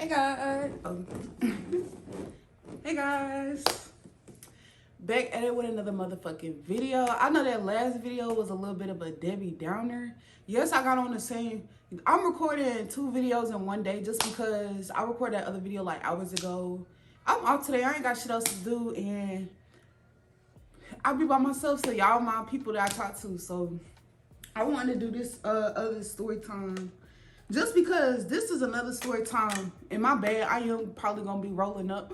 Hey guys. Hey guys. Back at it with another motherfucking video. I know that last video was a little bit of a Debbie Downer. Yes, I got on the same. I'm recording 2 videos in one day just because I recorded that other video like hours ago. I'm off today. I ain't got shit else to do and I'll be by myself, so y'all my people that I talk to. So I wanted to do this other story time. Just because this is another story time. In my bad, I am probably gonna be rolling up.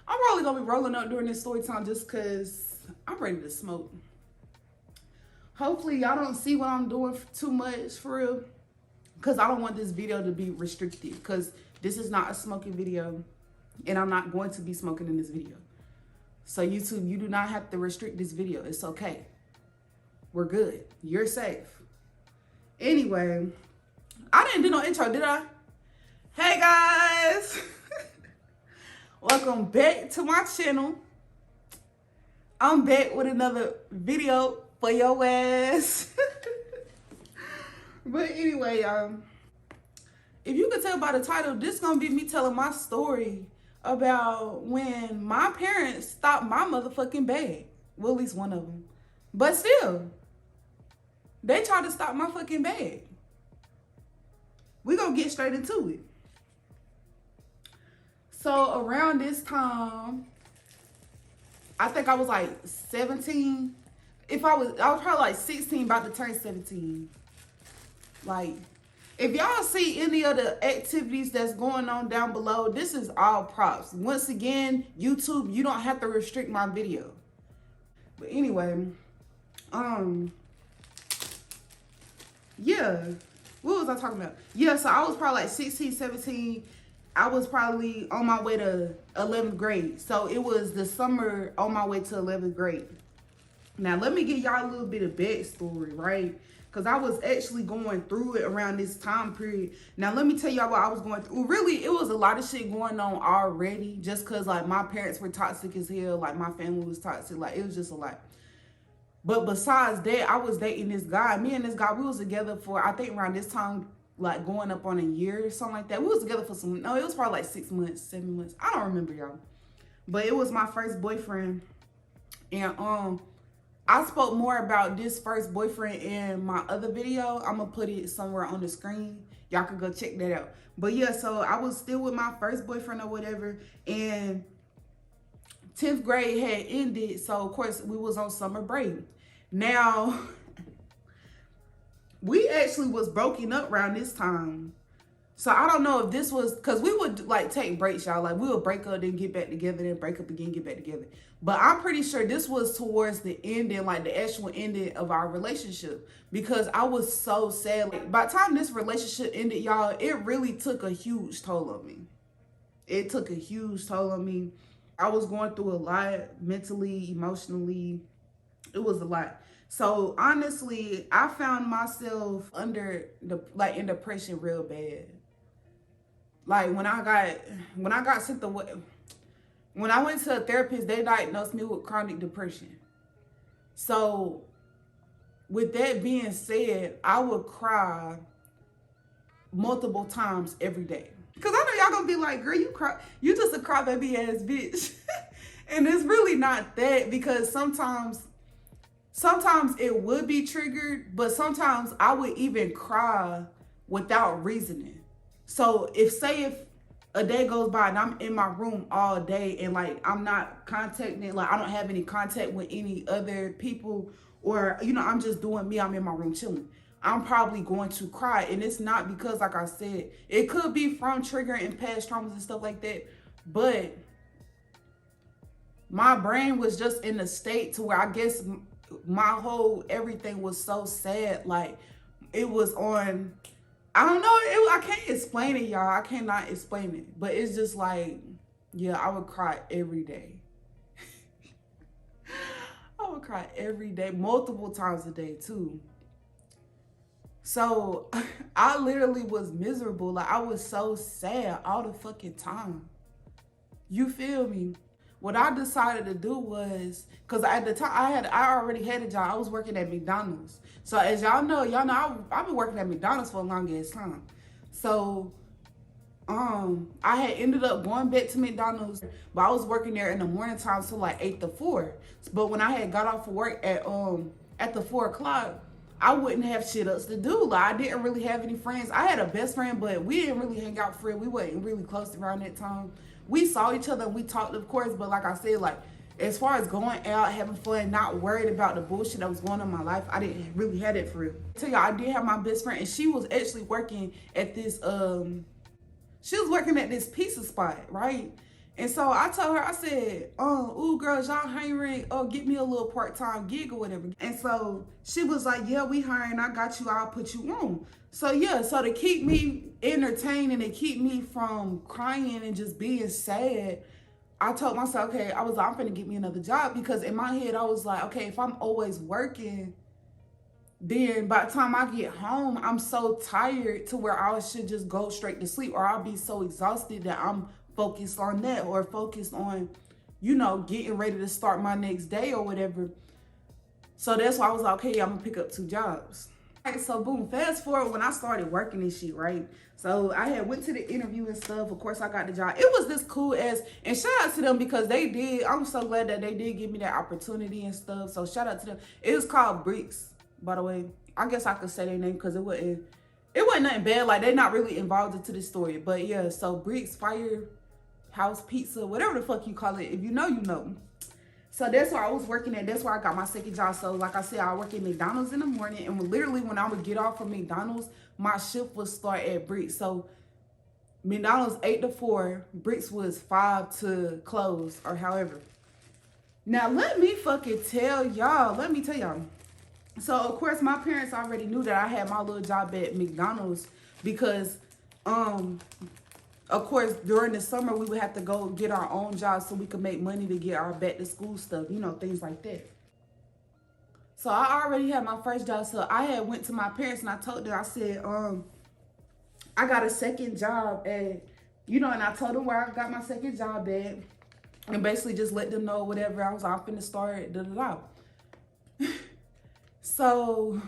I'm probably gonna be rolling up during this story time just because I'm ready to smoke. Hopefully y'all don't see what I'm doing too much for real. Because I don't want this video to be restricted. Because this is not a smoking video. And I'm not going to be smoking in this video. So YouTube, you do not have to restrict this video. It's okay. We're good. You're safe. Anyway, I didn't do no intro, did I? Hey guys. Welcome back to my channel. I'm back with another video for your ass. But anyway, if you could tell by the title, this is gonna be me telling my story about when my parents stopped my motherfucking bag. Well, at least one of them. But still, they tried to stop my fucking bag. We gonna get straight into it. So around this time, I think I was like 17. I was probably like 16, about to turn 17. Like, if y'all see any of the activities that's going on down below, this is all props. Once again, YouTube, you don't have to restrict my video. But anyway, yeah. What was I talking about? Yeah, so I was probably like 16, 17. I was probably on my way to 11th grade. So it was the summer on my way to 11th grade. Now, let me give y'all a little bit of backstory, right? Because I was actually going through it around this time period. Now, let me tell y'all what I was going through. Really, it was a lot of shit going on already. Just because, like, my parents were toxic as hell. Like, my family was toxic. Like, it was just a lot. But besides that, I was dating this guy. Me and this guy, we was together for, I think around this time, like going up on a year or something like that. We was together for no, it was probably like 6 months, 7 months. I don't remember, y'all. But it was my first boyfriend. And I spoke more about this first boyfriend in my other video. I'm gonna put it somewhere on the screen. Y'all can go check that out. But yeah, so I was still with my first boyfriend or whatever. And 10th grade had ended, so of course we was on summer break. Now, we actually was broken up around this time. So I don't know if this was, because we would like take breaks, y'all. Like we would break up, then get back together, then break up again, get back together. But I'm pretty sure this was towards the ending, like the actual ending of our relationship. Because I was so sad. Like, by the time this relationship ended, y'all, it really took a huge toll on me. It took a huge toll on me. I was going through a lot mentally, emotionally. It was a lot. So honestly, I found myself in depression real bad. Like when I went to a therapist, they diagnosed me with chronic depression. So with that being said, I would cry multiple times every day. Because I know y'all gonna be like, girl, you just a crybaby ass bitch. And it's really not that, because sometimes it would be triggered, but sometimes I would even cry without reasoning. So if a day goes by and I'm in my room all day and like I'm not contacting, like I don't have any contact with any other people, or you know, I'm just doing me, I'm in my room chilling, I'm probably going to cry. And it's not because, like I said, it could be from triggering past traumas and stuff like that, but my brain was just in a state to where I guess my whole everything was so sad. Like it was on, I don't know, I can't explain it, y'all. I cannot explain it, but it's just like, yeah, I would cry every day. I would cry every day, multiple times a day too. So I literally was miserable. Like I was so sad all the fucking time. You feel me? What I decided to do was, because at the time I already had a job. I was working at McDonald's. So as y'all know, I've been working at McDonald's for a long ass time. So I had ended up going back to McDonald's, but I was working there in the morning time till like 8 to 4. But when I had got off of work at the 4 o'clock, I wouldn't have shit else to do. Like, I didn't really have any friends. I had a best friend, but we didn't really hang out for real. We wasn't really close around that time. We saw each other and we talked, of course, but like I said, like, as far as going out, having fun, not worried about the bullshit that was going on in my life, I didn't really have it for real. I tell y'all, I did have my best friend, and she was actually working at this pizza spot, right? And so I told her, I said, ooh, girls, y'all hiring? Oh, get me a little part-time gig or whatever. And so she was like, yeah, we hiring. I got you. I'll put you on. So yeah, so to keep me entertained and to keep me from crying and just being sad, I told myself, okay, I'm finna get me another job, because in my head, I was like, okay, if I'm always working, then by the time I get home, I'm so tired to where I should just go straight to sleep, or I'll be so exhausted that I'm focused on that, or focused on, you know, getting ready to start my next day or whatever. So that's why I was like, okay, I'm gonna pick up 2 jobs. All right, so boom, fast forward when I started working this shit, right? So I had went to the interview and stuff. Of course, I got the job. It was this cool ass, and shout out to them because they did. I'm so glad that they did give me that opportunity and stuff. So shout out to them. It was called Bricks, by the way. I guess I could say their name because it wasn't nothing bad. Like, they're not really involved into this story. But yeah, so Bricks Firehouse Pizza, whatever the fuck you call it. If you know, you know. So that's where I was working at. That's where I got my second job. So like I said, I work at McDonald's in the morning, and literally when I would get off from McDonald's, my shift would start at Bricks. So McDonald's 8 to 4, Bricks was 5 to close, or however. Now let me fucking tell y'all. Let me tell y'all. So of course my parents already knew that I had my little job at McDonald's, because of course, during the summer, we would have to go get our own jobs so we could make money to get our back to school stuff, you know, things like that. So I already had my first job. So I had went to my parents and I told them, I said, I got a second job at, you know, and I told them where I got my second job at, and basically just let them know whatever I was off in the start, So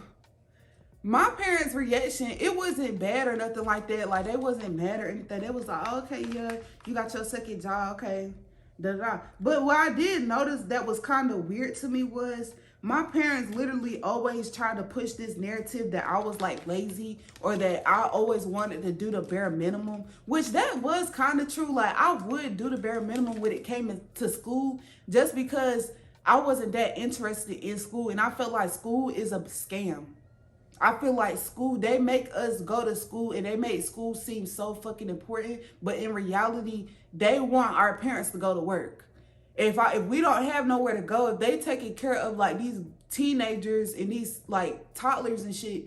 my parents' reaction, it wasn't bad or nothing like that. Like, they wasn't mad or anything. They was like, oh, okay, yeah, you got your second job, okay, But what I did notice that was kind of weird to me was my parents literally always tried to push this narrative that I was like lazy, or that I always wanted to do the bare minimum, which that was kind of true. Like, I would do the bare minimum when it came to school, just because I wasn't that interested in school, and I felt like school is a scam. I feel like school, they make us go to school and they make school seem so fucking important, but in reality, they want our parents to go to work. If we don't have nowhere to go, if they taking care of like these teenagers and these like toddlers and shit,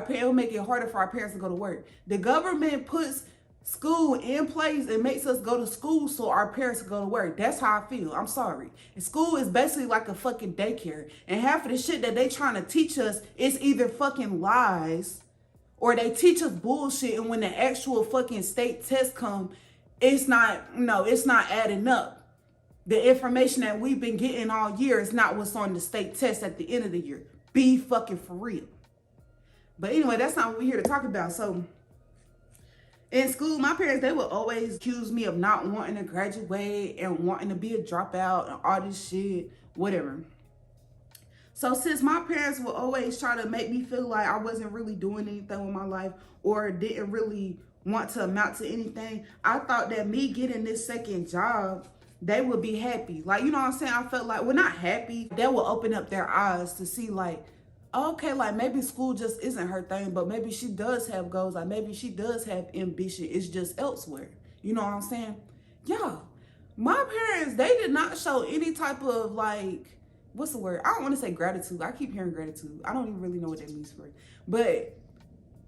it'll make it harder for our parents to go to work. The government puts school in place and makes us go to school so our parents can go to work. That's how I feel. I'm sorry. And school is basically like a fucking daycare. And half of the shit that they trying to teach us is either fucking lies, or they teach us bullshit, and when the actual fucking state test come, it's not adding up. The information that we've been getting all year is not what's on the state test at the end of the year. Be fucking for real. But anyway, that's not what we're here to talk about. So in school, my parents, they would always accuse me of not wanting to graduate and wanting to be a dropout and all this shit, whatever. So since my parents would always try to make me feel like I wasn't really doing anything with my life, or didn't really want to amount to anything, I thought that me getting this second job, they would be happy. Like, you know what I'm saying? I felt like, well, not happy. That would open up their eyes to see like, okay, like maybe school just isn't her thing, but maybe she does have goals. Like, maybe she does have ambition. It's just elsewhere. You know what I'm saying? Yeah. My parents, they did not show any type of like, what's the word? I don't want to say gratitude. I keep hearing gratitude. I don't even really know what that means for it. But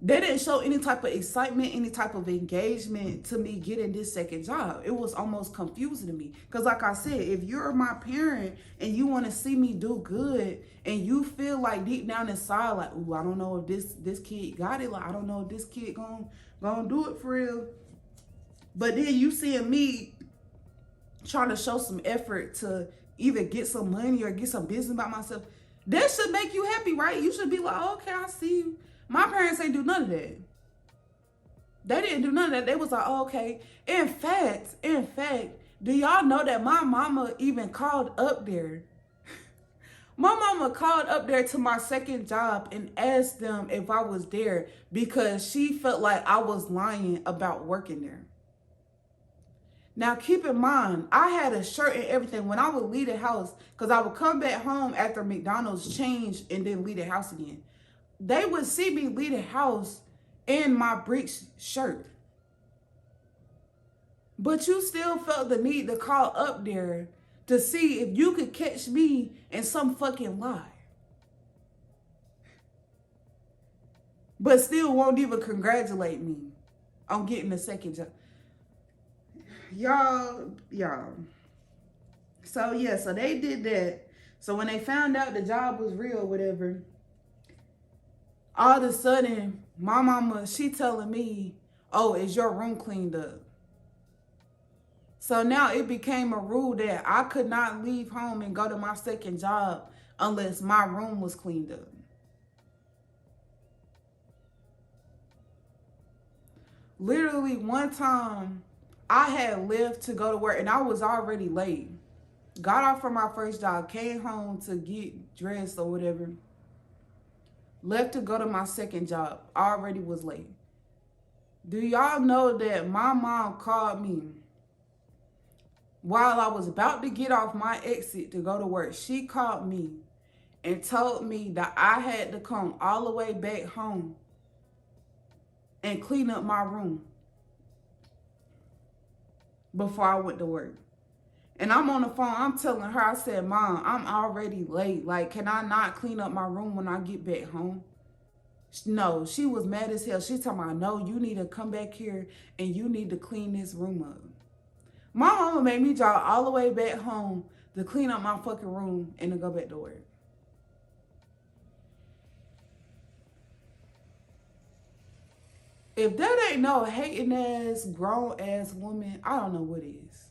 they didn't show any type of excitement, any type of engagement to me getting this second job. It was almost confusing to me. Because like I said, if you're my parent and you want to see me do good, and you feel like deep down inside, like, ooh, I don't know if this kid got it. Like, I don't know if this kid gonna do it for real. But then you seeing me trying to show some effort to either get some money or get some business by myself, that should make you happy, right? You should be like, okay, I see you. My parents ain't do none of that. They didn't do none of that. They was like, oh, okay. In fact, do y'all know that my mama even called up there? My mama called up there to my second job and asked them if I was there because she felt like I was lying about working there. Now, keep in mind, I had a shirt and everything when I would leave the house because I would come back home after McDonald's changed and then leave the house again. They would see me leave the house in my breech shirt. But you still felt the need to call up there to see if you could catch me in some fucking lie. But still won't even congratulate me on getting a second job. Y'all. So yeah, so they did that. So when they found out the job was real, whatever, all of a sudden, my mama, she telling me, oh, is your room cleaned up? So now it became a rule that I could not leave home and go to my second job unless my room was cleaned up. Literally one time, I had left to go to work and I was already late. Got off from my first job, came home to get dressed or whatever. Left to go to my second job, already was late. Do y'all know that my mom called me while I was about to get off my exit to go to work? She called me and told me that I had to come all the way back home and clean up my room before I went to work. And I'm on the phone, I'm telling her, I said, Mom, I'm already late. Like, can I not clean up my room when I get back home? No, she was mad as hell. She told me, no, you need to come back here and you need to clean this room up. My mama made me drive all the way back home to clean up my fucking room and to go back to work. If that ain't no hating ass, grown ass woman, I don't know what is.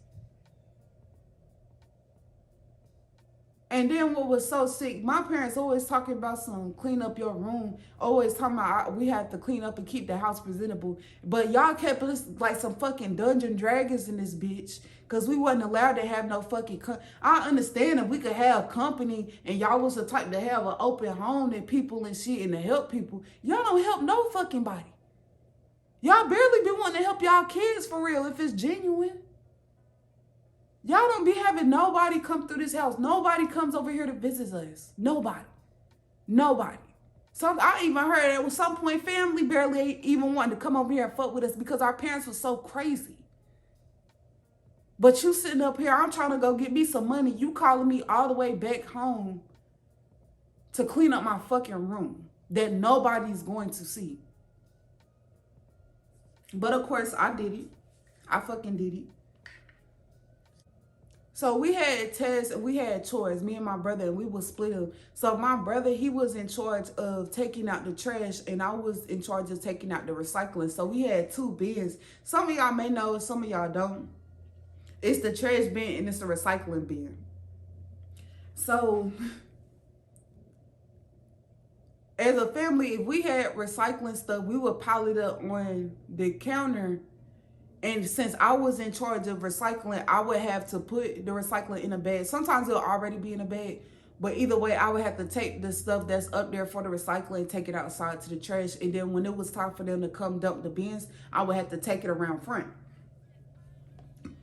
And then what was so sick, my parents always talking about some clean up your room, always talking about we have to clean up and keep the house presentable. But y'all kept us like some fucking Dungeon Dragons in this bitch because we wasn't allowed to have no fucking, I understand if we could have company and y'all was the type to have an open home and people and shit and to help people. Y'all don't help no fucking body. Y'all barely be wanting to help y'all kids for real if it's genuine. Y'all don't be having nobody come through this house. Nobody comes over here to visit us. Nobody. So I even heard at some point family barely even wanted to come over here and fuck with us because our parents were so crazy. But you sitting up here, I'm trying to go get me some money. You calling me all the way back home to clean up my fucking room that nobody's going to see. But of course I did it. I fucking did it. So we had tests and we had chores, me and my brother, and we would split them. So my brother, he was in charge of taking out the trash and I was in charge of taking out the recycling. So we had two bins. Some of y'all may know, some of y'all don't. It's the trash bin and it's the recycling bin. So as a family, if we had recycling stuff, we would pile it up on the counter. And since I was in charge of recycling, I would have to put the recycling in a bag. Sometimes it'll already be in a bag. But either way, I would have to take the stuff that's up there for the recycling, take it outside to the trash. And then when it was time for them to come dump the bins, I would have to take it around front.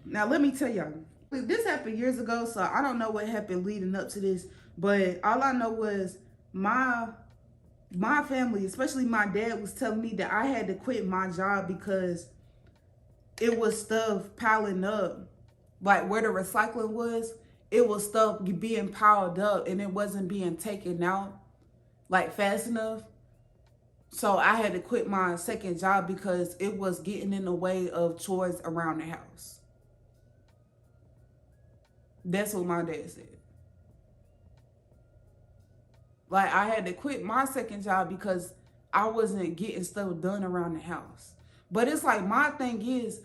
Now, let me tell y'all. This happened years ago, so I don't know what happened leading up to this. But all I know was my family, especially my dad, was telling me that I had to quit my job because it was stuff piling up. Like where the recycling was, it was stuff being piled up and it wasn't being taken out like fast enough. So I had to quit my second job because it was getting in the way of chores around the house. That's what my dad said. Like I had to quit my second job because I wasn't getting stuff done around the house. But it's like my thing is,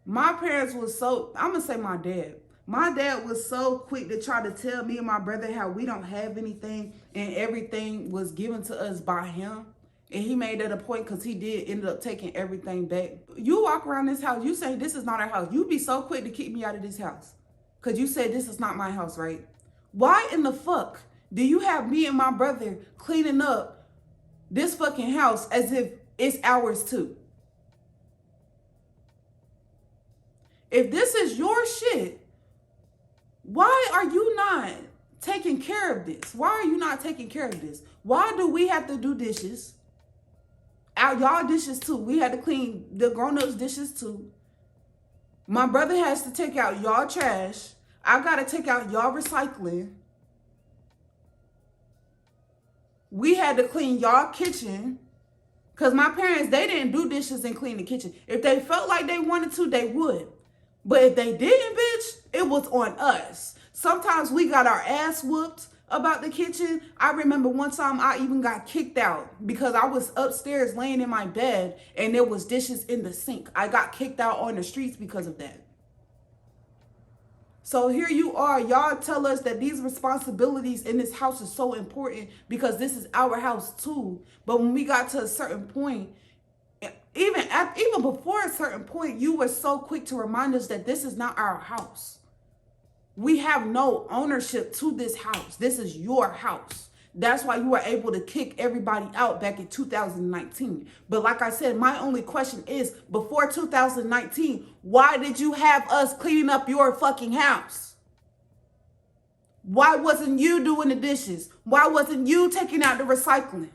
my parents was so, I'm going to say my dad. My dad was so quick to try to tell me and my brother how we don't have anything and everything was given to us by him. And he made that a point because he did end up taking everything back. You walk around this house, you say this is not our house. You be so quick to kick me out of this house. Because you said this is not my house, right? Why in the fuck do you have me and my brother cleaning up this fucking house as if it's ours too? If this is your shit, why are you not taking care of this? Why are you not taking care of this? Why do we have to do dishes? Y'all dishes too. We had to clean the grown-ups dishes too. My brother has to take out y'all trash. I gotta take out y'all recycling. We had to clean y'all kitchen. Cause my parents, they didn't do dishes and clean the kitchen. If they felt like they wanted to, they would. But if they didn't, bitch, it was on us. Sometimes we got our ass whooped about the kitchen. I remember one time I even got kicked out because I was upstairs laying in my bed and there was dishes in the sink. I got kicked out on the streets because of that. So here you are, y'all tell us that these responsibilities in this house is so important because this is our house too. But when we got to a certain point, even before a certain point, you were so quick to remind us that this is not our house. We have no ownership to this house. This is your house. That's why you were able to kick everybody out back in 2019. But like I said, my only question is, before 2019, why did you have us cleaning up your fucking house? Why wasn't you doing the dishes? Why wasn't you taking out the recycling?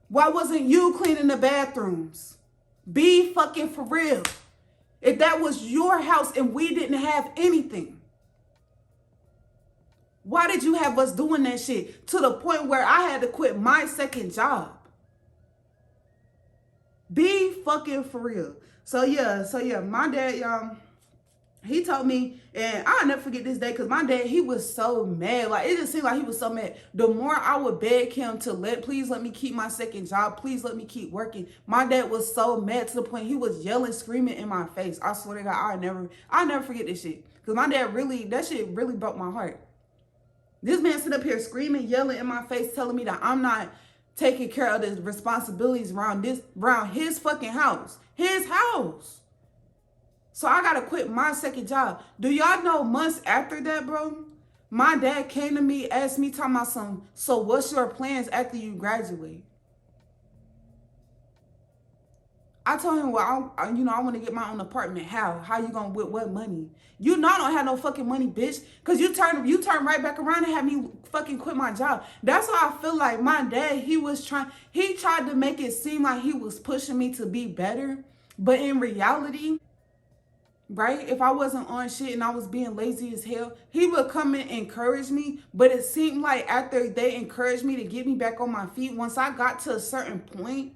Why wasn't you cleaning the bathrooms? Be fucking for real. If that was your house and we didn't have anything, why did you have us doing that shit to the point where I had to quit my second job? Be fucking for real. So yeah, my dad, y'all, he told me, and I'll never forget this day because my dad, he was so mad. Like, it just seemed like he was so mad. The more I would beg him to please let me keep my second job. Please let me keep working. My dad was so mad to the point he was yelling, screaming in my face. I swear to God, I'll never forget this shit. Because my dad that shit really broke my heart. This man sit up here screaming, yelling in my face, telling me that I'm not taking care of the responsibilities around his fucking house. His house. So I gotta quit my second job. Do y'all know months after that, bro? My dad came to me, asked me, talking about so what's your plans after you graduate? I told him, well, I want to get my own apartment. How? How you gonna, with what money? You know I don't have no fucking money, bitch. Cause you turn right back around and have me fucking quit my job. That's why I feel like my dad, he tried to make it seem like he was pushing me to be better. But in reality, right, if I wasn't on shit and I was being lazy as hell, he would come and encourage me. But it seemed like after they encouraged me to get me back on my feet, once I got to a certain point,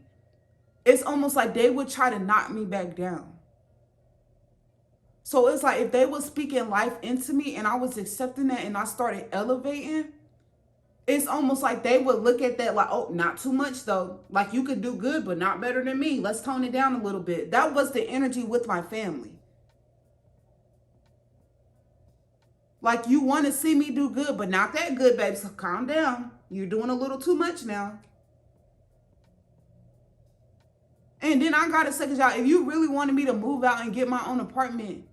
it's almost like they would try to knock me back down. So it's like if they were speaking life into me and I was accepting that and I started elevating, it's almost like they would look at that like, oh, not too much though. Like, you could do good, but not better than me. Let's tone it down a little bit. That was the energy with my family. Like, you want to see me do good, but not that good, babe. So calm down. You're doing a little too much now. And then I got a second job. If you really wanted me to move out and get my own apartment,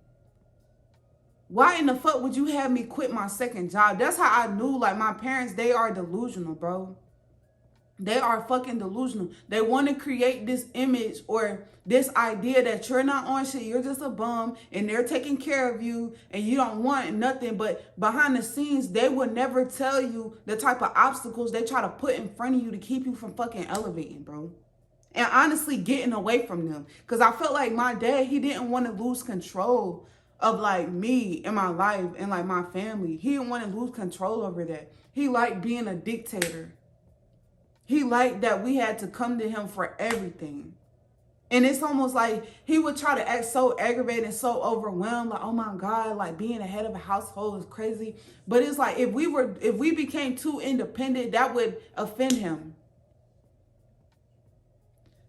why in the fuck would you have me quit my second job? That's how I knew, like, my parents, they are delusional, bro. They are fucking delusional. They want to create this image or this idea that you're not on shit. You're just a bum and they're taking care of you and you don't want nothing. But behind the scenes, they would never tell you the type of obstacles they try to put in front of you to keep you from fucking elevating, bro. And honestly, getting away from them. Because I felt like my dad, he didn't want to lose control of, like, me and my life and, like, my family. He didn't want to lose control over that. He liked being a dictator. He liked that we had to come to him for everything. And it's almost like he would try to act so aggravated and so overwhelmed. Like, oh my God, like, being the head of a household is crazy. But it's like, if we became too independent, that would offend him.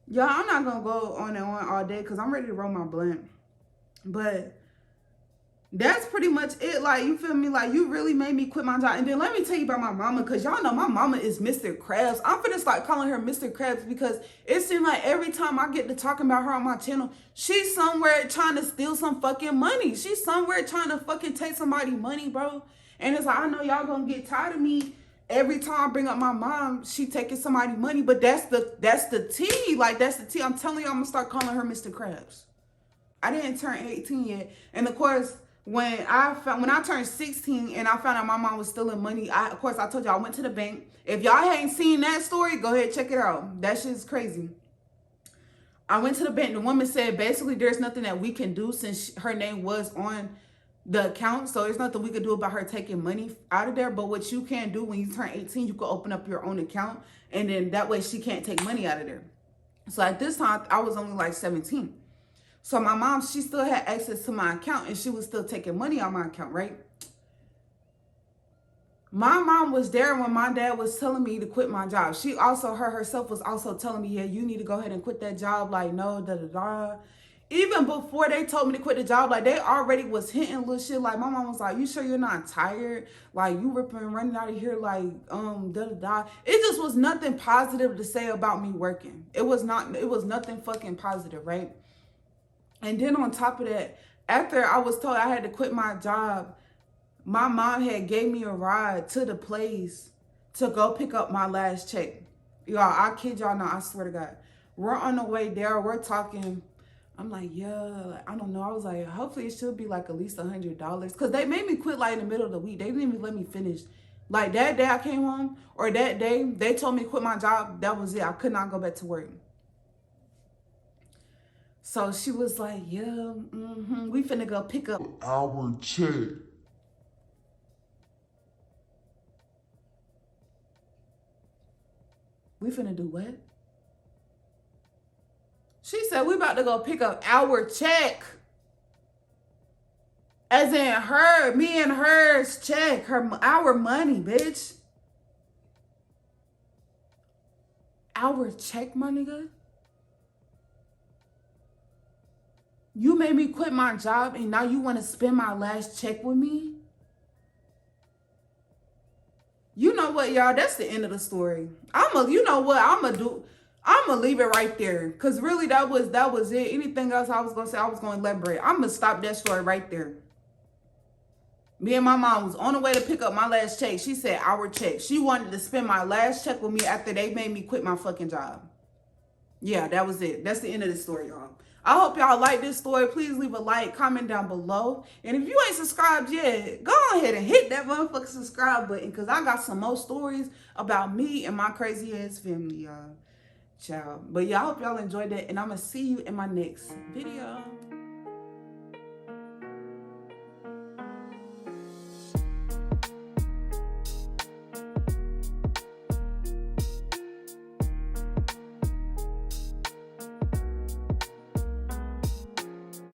Y'all, I'm not going to go on and on all day because I'm ready to roll my blunt. But That's pretty much it. Like, you feel me? Like, you really made me quit my job. And then let me tell you about my mama, because y'all know my mama is Mr. Krabs. I'm finna start calling her Mr. Krabs because it seems like every time I get to talking about her on my channel, she's somewhere trying to steal some fucking money. She's somewhere trying to fucking take somebody's money, bro. And it's like, I know y'all gonna get tired of me. Every time I bring up my mom, she taking somebody's money. But that's the tea. Like, that's the tea. I'm telling you, I'm gonna start calling her Mr. Krabs. I didn't turn 18 yet. And of course, when I turned 16 and I found out my mom was stealing money, of course I told y'all I went to the bank. If y'all ain't seen that story, go ahead, check it out. That shit's crazy. I went to the bank. The woman said basically there's nothing that we can do since her name was on the account. So there's nothing we could do about her taking money out of there. But what you can do when you turn 18, you can open up your own account. And then that way she can't take money out of there. So at this time, I was only like 17. So my mom, she still had access to my account and she was still taking money on my account, right? My mom was there when my dad was telling me to quit my job. She also, herself was also telling me, yeah, you need to go ahead and quit that job. Like, no, da-da-da. Even before they told me to quit the job, like, they already was hinting little shit. Like, my mom was like, you sure you're not tired? Like, you ripping and running out of here, like, da-da-da. It just was nothing positive to say about me working. It was nothing fucking positive, right? And then on top of that, after I was told I had to quit my job, my mom had gave me a ride to the place to go pick up my last check. Y'all, I kid y'all not, I swear to God. We're on the way there, we're talking. I'm like, yeah, I don't know. I was like, hopefully it should be like at least $100. Because they made me quit like in the middle of the week. They didn't even let me finish. Like that day I came home, or that day they told me to quit my job. That was it. I could not go back to work. So she was like, yeah, we finna go pick up our check. We finna do what? She said, we about to go pick up our check. As in me and hers check, our money, bitch. Our check, my nigga. You made me quit my job and now you want to spend my last check with me? You know what, y'all? That's the end of the story. You know what? I'm gonna leave it right there. Cause really that was it. Anything else I was gonna say, I was gonna elaborate. I'm gonna stop that story right there. Me and my mom was on the way to pick up my last check. She said our check. She wanted to spend my last check with me after they made me quit my fucking job. Yeah, that was it. That's the end of the story, y'all. I hope y'all like this story. Please leave a like, comment down below. And if you ain't subscribed yet, go ahead and hit that motherfucking subscribe button because I got some more stories about me and my crazy ass family, y'all. Ciao. But y'all, hope y'all enjoyed it. And I'm going to see you in my next video.